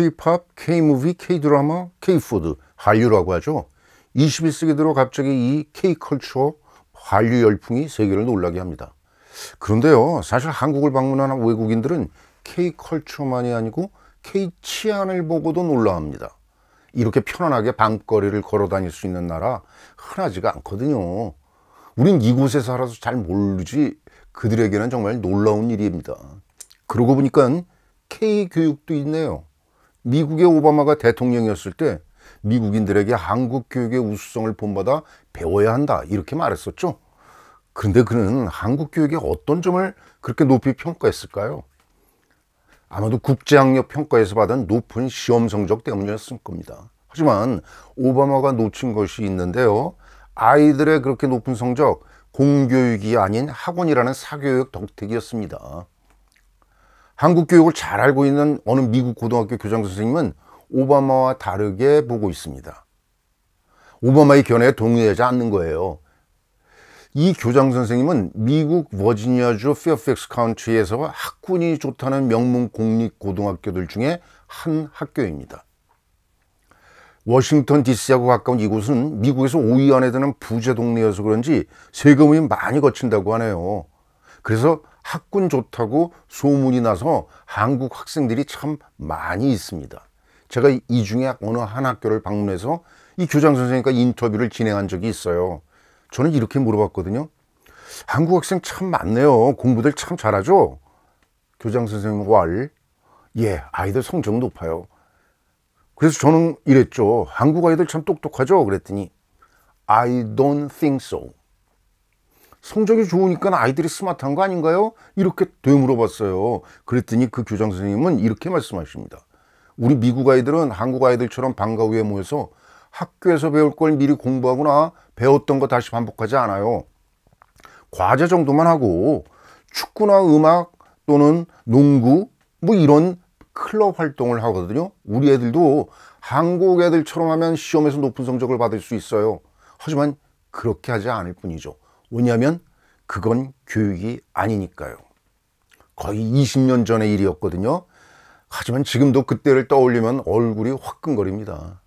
K-팝, K-무비, K-드라마, K-푸드, 한류라고 하죠. 21세기 들어 갑자기 이 K-컬처, 한류 열풍이 세계를 놀라게 합니다. 그런데요, 사실 한국을 방문한 외국인들은 K-컬처만이 아니고 K-치안을 보고도 놀라합니다. 이렇게 편안하게 밤거리를 걸어 다닐 수 있는 나라 흔하지가 않거든요. 우린 이곳에 살아서 잘 모르지 그들에게는 정말 놀라운 일입니다. 그러고 보니까 K-교육도 있네요. 미국의 오바마가 대통령이었을 때 미국인들에게 한국 교육의 우수성을 본받아 배워야 한다 이렇게 말했었죠. 그런데 그는 한국 교육의 어떤 점을 그렇게 높이 평가했을까요? 아마도 국제학력 평가에서 받은 높은 시험 성적 때문이었을 겁니다. 하지만 오바마가 놓친 것이 있는데요. 아이들의 그렇게 높은 성적, 공교육이 아닌 학원이라는 사교육 덕택이었습니다. 한국 교육을 잘 알고 있는 어느 미국 고등학교 교장 선생님은 오바마와 다르게 보고 있습니다. 오바마의 견해에 동의하지 않는 거예요. 이 교장 선생님은 미국 버지니아주 페어팩스 카운티에서 학군이 좋다는 명문 공립고등학교들 중에 한 학교입니다. 워싱턴 DC하고 가까운 이곳은 미국에서 5위 안에 드는 부자 동네여서 그런지 세금이 많이 거친다고 하네요. 그래서 학군 좋다고 소문이 나서 한국 학생들이 참 많이 있습니다. 제가 이 중에 어느 한 학교를 방문해서 이 교장 선생님과 인터뷰를 진행한 적이 있어요. 저는 이렇게 물어봤거든요. 한국 학생 참 많네요. 공부들 참 잘하죠? 교장 선생님 왈, 예, 아이들 성적 높아요. 그래서 저는 이랬죠. 한국 아이들 참 똑똑하죠? 그랬더니 I don't think so. 성적이 좋으니까 아이들이 스마트한 거 아닌가요? 이렇게 되물어봤어요. 그랬더니 그 교장 선생님은 이렇게 말씀하십니다. 우리 미국 아이들은 한국 아이들처럼 방과 후에 모여서 학교에서 배울 걸 미리 공부하거나 배웠던 거 다시 반복하지 않아요. 과제 정도만 하고 축구나 음악 또는 농구 뭐 이런 클럽 활동을 하거든요. 우리 애들도 한국 애들처럼 하면 시험에서 높은 성적을 받을 수 있어요. 하지만 그렇게 하지 않을 뿐이죠. 왜냐하면 그건 교육이 아니니까요. 거의 20년 전의 일이었거든요. 하지만 지금도 그때를 떠올리면 얼굴이 화끈거립니다.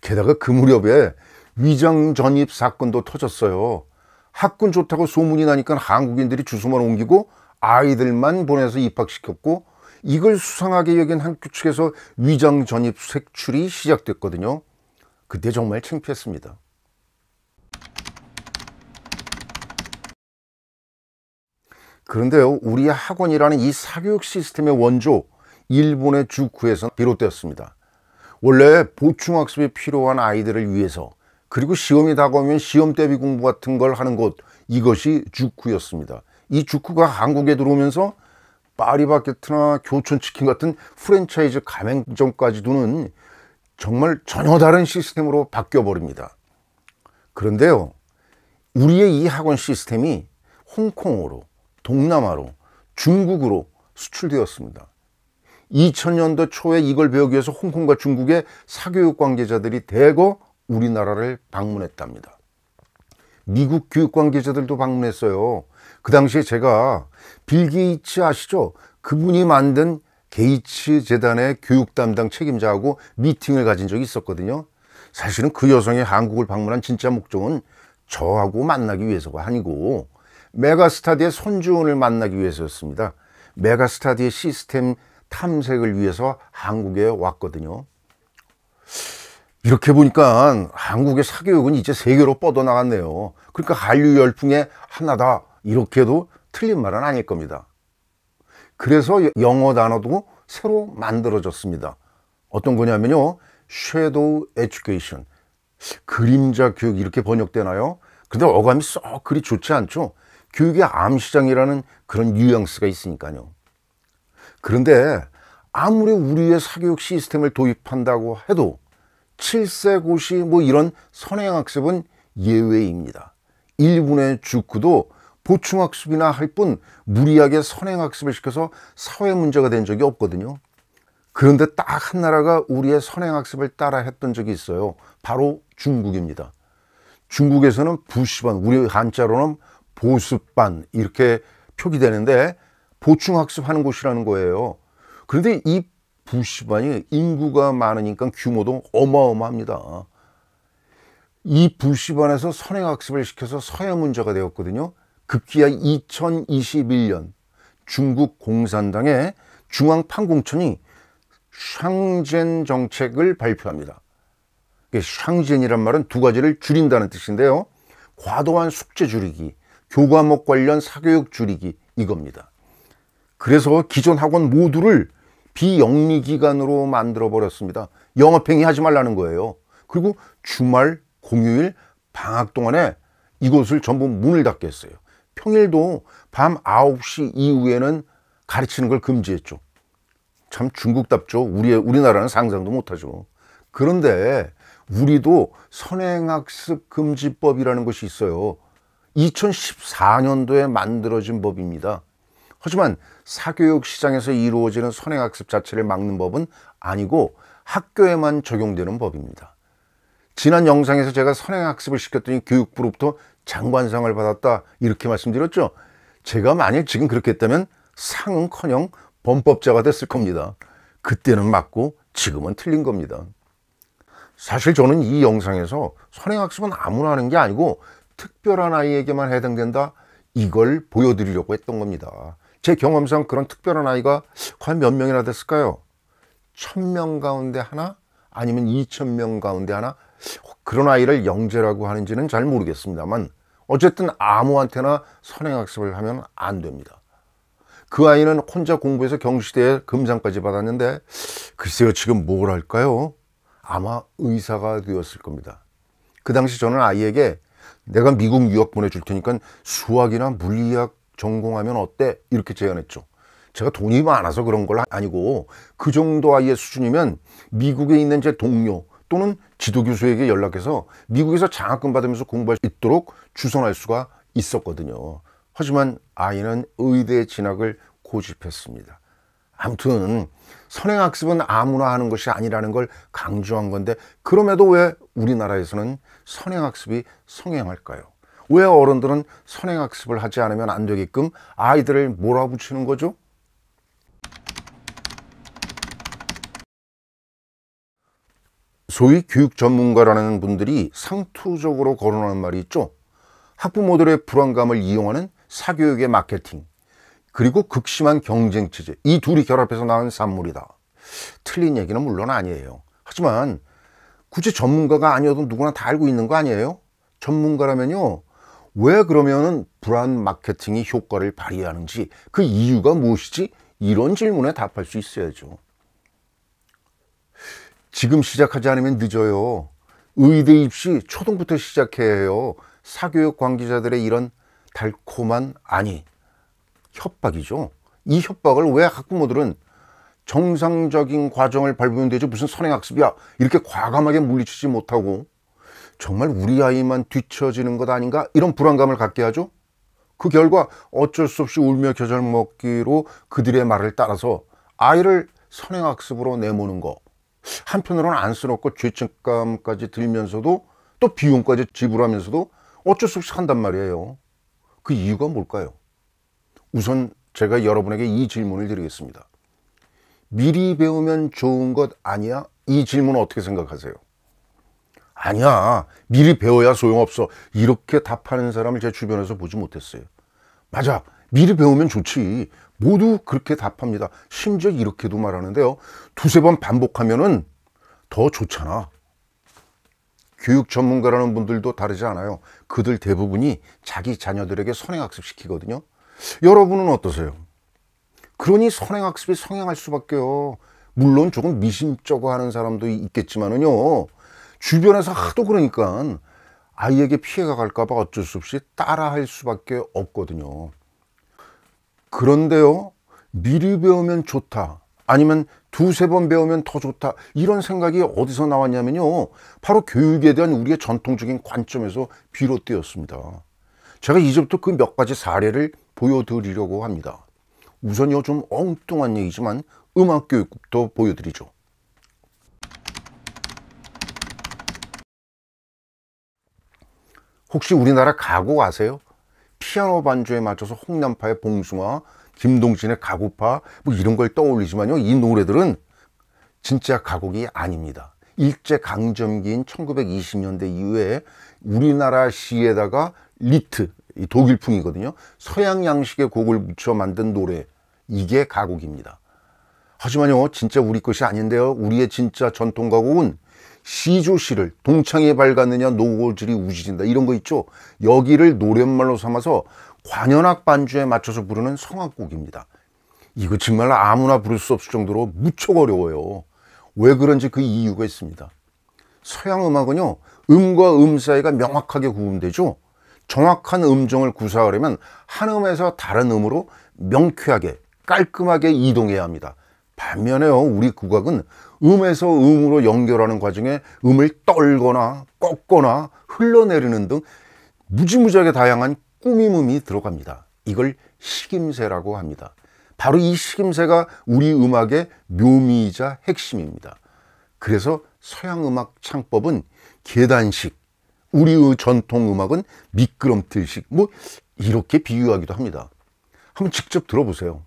게다가 그 무렵에 위장 전입 사건도 터졌어요. 학군 좋다고 소문이 나니까 한국인들이 주소만 옮기고 아이들만 보내서 입학시켰고 이걸 수상하게 여긴 학교 측에서 위장 전입 색출이 시작됐거든요. 그때 정말 창피했습니다. 그런데요, 우리 학원이라는 이 사교육 시스템의 원조 일본의 주쿠에서 비롯되었습니다. 원래 보충학습이 필요한 아이들을 위해서 그리고 시험이 다가오면 시험 대비 공부 같은 걸 하는 곳, 이것이 주쿠였습니다. 이 주쿠가 한국에 들어오면서 파리바게트나 교촌치킨 같은 프랜차이즈 가맹점까지 두는 정말 전혀 다른 시스템으로 바뀌어버립니다. 그런데요, 우리의 이 학원 시스템이 홍콩으로, 동남아로, 중국으로 수출되었습니다. 2000년도 초에 이걸 배우기 위해서 홍콩과 중국의 사교육 관계자들이 대거 우리나라를 방문했답니다. 미국 교육 관계자들도 방문했어요. 그 당시에 제가 빌 게이츠 아시죠? 그분이 만든 게이츠 재단의 교육 담당 책임자하고 미팅을 가진 적이 있었거든요. 사실은 그 여성이 한국을 방문한 진짜 목적은 저하고 만나기 위해서가 아니고 메가스터디의 손주원을 만나기 위해서였습니다. 메가스터디의 시스템 탐색을 위해서 한국에 왔거든요. 이렇게 보니까 한국의 사교육은 이제 세계로 뻗어나갔네요. 그러니까 한류 열풍의 하나다 이렇게 해도 틀린 말은 아닐 겁니다. 그래서 영어 단어도 새로 만들어졌습니다. 어떤 거냐면요, Shadow Education, 그림자 교육 이렇게 번역되나요? 근데 어감이 썩 그리 좋지 않죠. 교육의 암시장이라는 그런 뉘앙스가 있으니까요. 그런데 아무리 우리의 사교육 시스템을 도입한다고 해도 7세 고시 뭐 이런 선행학습은 예외입니다. 일본의 주쿠도 보충학습이나 할 뿐 무리하게 선행학습을 시켜서 사회 문제가 된 적이 없거든요. 그런데 딱 한 나라가 우리의 선행학습을 따라 했던 적이 있어요. 바로 중국입니다. 중국에서는 부시반, 우리 한자로는 보습반 이렇게 표기되는데 보충학습하는 곳이라는 거예요. 그런데 이 부시반이 인구가 많으니까 규모도 어마어마합니다. 이 부시반에서 선행학습을 시켜서 서해 문제가 되었거든요. 급기야 2021년 중국 공산당의 중앙판공천이 샹젠 정책을 발표합니다. 샹젠이란 말은 두 가지를 줄인다는 뜻인데요. 과도한 숙제 줄이기, 교과목 관련 사교육 줄이기, 이겁니다. 그래서 기존 학원 모두를 비영리기관으로 만들어버렸습니다. 영업행위 하지 말라는 거예요. 그리고 주말, 공휴일, 방학 동안에 이곳을 전부 문을 닫게 했어요. 평일도 밤 9시 이후에는 가르치는 걸 금지했죠. 참 중국답죠. 우리나라는 상상도 못하죠. 그런데 우리도 선행학습 금지법이라는 것이 있어요. 2014년도에 만들어진 법입니다. 하지만 사교육 시장에서 이루어지는 선행학습 자체를 막는 법은 아니고 학교에만 적용되는 법입니다. 지난 영상에서 제가 선행학습을 시켰더니 교육부로부터 장관상을 받았다 이렇게 말씀드렸죠. 제가 만약 지금 그렇게 했다면 상은커녕 범법자가 됐을 겁니다. 그때는 맞고 지금은 틀린 겁니다. 사실 저는 이 영상에서 선행학습은 아무나 하는 게 아니고 특별한 아이에게만 해당된다 이걸 보여드리려고 했던 겁니다. 제 경험상 그런 특별한 아이가 과연 몇 명이나 됐을까요? 1000명 가운데 하나? 아니면 2000명 가운데 하나? 그런 아이를 영재라고 하는지는 잘 모르겠습니다만 어쨌든 아무한테나 선행학습을 하면 안 됩니다. 그 아이는 혼자 공부해서 경시대에 금상까지 받았는데 글쎄요 지금 뭘 할까요? 아마 의사가 되었을 겁니다. 그 당시 저는 아이에게 내가 미국 유학 보내줄 테니까 수학이나 물리학 전공하면 어때? 이렇게 제안했죠. 제가 돈이 많아서 그런 건 아니고 그 정도 아이의 수준이면 미국에 있는 제 동료 또는 지도교수에게 연락해서 미국에서 장학금 받으면서 공부할 수 있도록 주선할 수가 있었거든요. 하지만 아이는 의대 진학을 고집했습니다. 아무튼 선행학습은 아무나 하는 것이 아니라는 걸 강조한 건데 그럼에도 왜 우리나라에서는 선행학습이 성행할까요? 왜 어른들은 선행학습을 하지 않으면 안 되게끔 아이들을 몰아붙이는 거죠? 소위 교육 전문가라는 분들이 상투적으로 거론하는 말이 있죠. 학부모들의 불안감을 이용하는 사교육의 마케팅, 그리고 극심한 경쟁체제, 이 둘이 결합해서 나온 산물이다. 틀린 얘기는 물론 아니에요. 하지만 굳이 전문가가 아니어도 누구나 다 알고 있는 거 아니에요? 전문가라면요, 왜 그러면은 불안 마케팅이 효과를 발휘하는지, 그 이유가 무엇이지? 이런 질문에 답할 수 있어야죠. 지금 시작하지 않으면 늦어요. 의대 입시 초등부터 시작해야 해요. 사교육 관계자들의 이런 달콤한 아니, 협박이죠. 이 협박을 왜 학부모들은 정상적인 과정을 밟으면 되죠, 무슨 선행학습이야, 이렇게 과감하게 물리치지 못하고 정말 우리 아이만 뒤처지는 것 아닌가 이런 불안감을 갖게 하죠. 그 결과 어쩔 수 없이 울며 겨잘 먹기로 그들의 말을 따라서 아이를 선행학습으로 내모는 거, 한편으로는 안쓰럽고 죄책감까지 들면서도 또 비용까지 지불하면서도 어쩔 수 없이 한단 말이에요. 그 이유가 뭘까요? 우선 제가 여러분에게 이 질문을 드리겠습니다. 미리 배우면 좋은 것 아니야? 이 질문은 어떻게 생각하세요? 아니야, 미리 배워야 소용없어, 이렇게 답하는 사람을 제 주변에서 보지 못했어요. 맞아, 미리 배우면 좋지. 모두 그렇게 답합니다. 심지어 이렇게도 말하는데요, 두세 번 반복하면은 더 좋잖아. 교육 전문가라는 분들도 다르지 않아요. 그들 대부분이 자기 자녀들에게 선행학습 시키거든요. 여러분은 어떠세요? 그러니 선행학습이 성행할 수밖에요. 물론 조금 미심쩍어 하는 사람도 있겠지만은요, 주변에서 하도 그러니까 아이에게 피해가 갈까 봐 어쩔 수 없이 따라할 수밖에 없거든요. 그런데요, 미리 배우면 좋다, 아니면 두세 번 배우면 더 좋다, 이런 생각이 어디서 나왔냐면요, 바로 교육에 대한 우리의 전통적인 관점에서 비롯되었습니다. 제가 이제부터 그 몇 가지 사례를 보여드리려고 합니다. 우선요, 좀 엉뚱한 얘기지만 음악교육부터 보여드리죠. 혹시 우리나라 가곡 아세요? 피아노 반주에 맞춰서 홍남파의 봉숭아, 김동진의 가구파 뭐 이런 걸 떠올리지만요, 이 노래들은 진짜 가곡이 아닙니다. 일제강점기인 1920년대 이후에 우리나라 시에다가 리트, 독일풍이거든요. 서양 양식의 곡을 묻혀 만든 노래, 이게 가곡입니다. 하지만요, 진짜 우리 것이 아닌데요. 우리의 진짜 전통 가곡은 시조시를 동창이 밝았느냐 노고질이 우지진다 이런 거 있죠. 여기를 노랫말로 삼아서 관현악 반주에 맞춰서 부르는 성악곡입니다. 이거 정말 아무나 부를 수 없을 정도로 무척 어려워요. 왜 그런지 그 이유가 있습니다. 서양 음악은요, 음과 음 사이가 명확하게 구분되죠. 정확한 음정을 구사하려면 한 음에서 다른 음으로 명쾌하게 깔끔하게 이동해야 합니다. 반면에요, 우리 국악은 음에서 음으로 연결하는 과정에 음을 떨거나 꺾거나 흘러내리는 등 무지무지하게 다양한 꾸밈음이 들어갑니다. 이걸 식임새라고 합니다. 바로 이 식임새가 우리 음악의 묘미이자 핵심입니다. 그래서 서양 음악 창법은 계단식, 우리의 전통 음악은 미끄럼틀식, 뭐 이렇게 비유하기도 합니다. 한번 직접 들어보세요.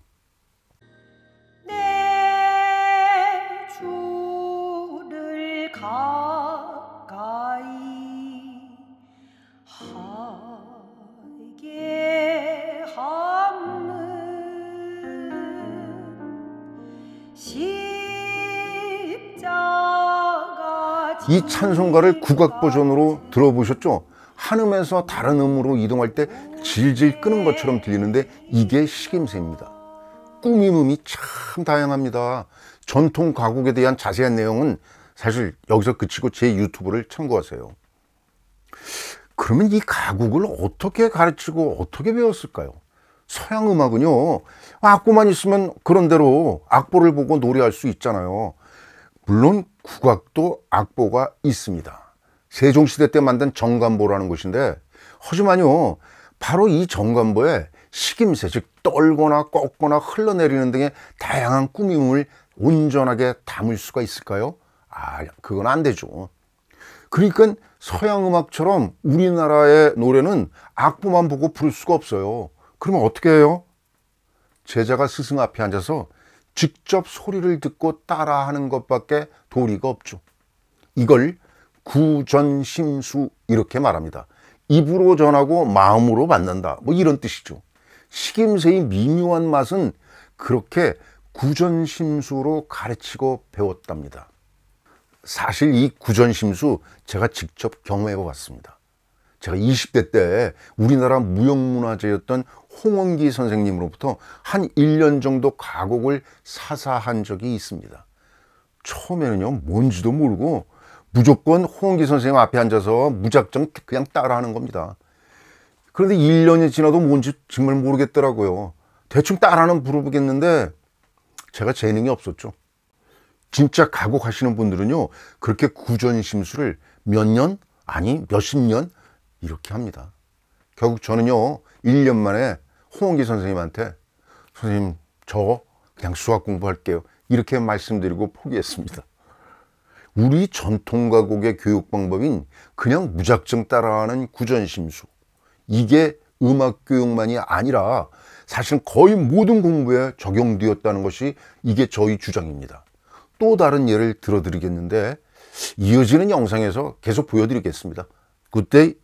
이 찬송가를 국악 버전으로 들어보셨죠? 한 음에서 다른 음으로 이동할 때 질질 끄는 것처럼 들리는데 이게 식임새입니다. 꾸밈음이 참 다양합니다. 전통 가곡에 대한 자세한 내용은 사실 여기서 그치고 제 유튜브를 참고하세요. 그러면 이 가곡을 어떻게 가르치고 어떻게 배웠을까요? 서양 음악은요, 악보만 있으면 그런대로 악보를 보고 노래할 수 있잖아요. 물론 국악도 악보가 있습니다. 세종시대 때 만든 정간보라는 것인데, 하지만요, 바로 이 정간보에 식임새, 즉 떨거나 꺾거나 흘러내리는 등의 다양한 꾸밈을 온전하게 담을 수가 있을까요? 그건 안 되죠. 그러니까 서양 음악처럼 우리나라의 노래는 악보만 보고 부를 수가 없어요. 그러면 어떻게 해요? 제자가 스승 앞에 앉아서 직접 소리를 듣고 따라하는 것밖에 도리가 없죠. 이걸 구전심수 이렇게 말합니다. 입으로 전하고 마음으로 받는다, 뭐 이런 뜻이죠. 식임새의 미묘한 맛은 그렇게 구전심수로 가르치고 배웠답니다. 사실 이 구전심수 제가 직접 경험해 보았습니다. 제가 20대 때 우리나라 무형문화재였던 홍원기 선생님으로부터 한 1년 정도 가곡을 사사한 적이 있습니다. 처음에는요, 뭔지도 모르고 무조건 홍원기 선생님 앞에 앉아서 무작정 그냥 따라하는 겁니다. 그런데 1년이 지나도 뭔지 정말 모르겠더라고요. 대충 따라는 부르겠는데 제가 재능이 없었죠. 진짜 가곡 하시는 분들은요, 그렇게 구전심수를 몇 년, 아니 몇십 년 이렇게 합니다. 결국 저는요, 1년 만에 홍원기 선생님한테 선생님, 저 그냥 수학 공부할게요, 이렇게 말씀드리고 포기했습니다. 우리 전통 가곡의 교육 방법인 그냥 무작정 따라하는 구전심수, 이게 음악 교육만이 아니라 사실 거의 모든 공부에 적용되었다는 것이 이게 저희 주장입니다. 또 다른 예를 들어드리겠는데 이어지는 영상에서 계속 보여드리겠습니다. 그때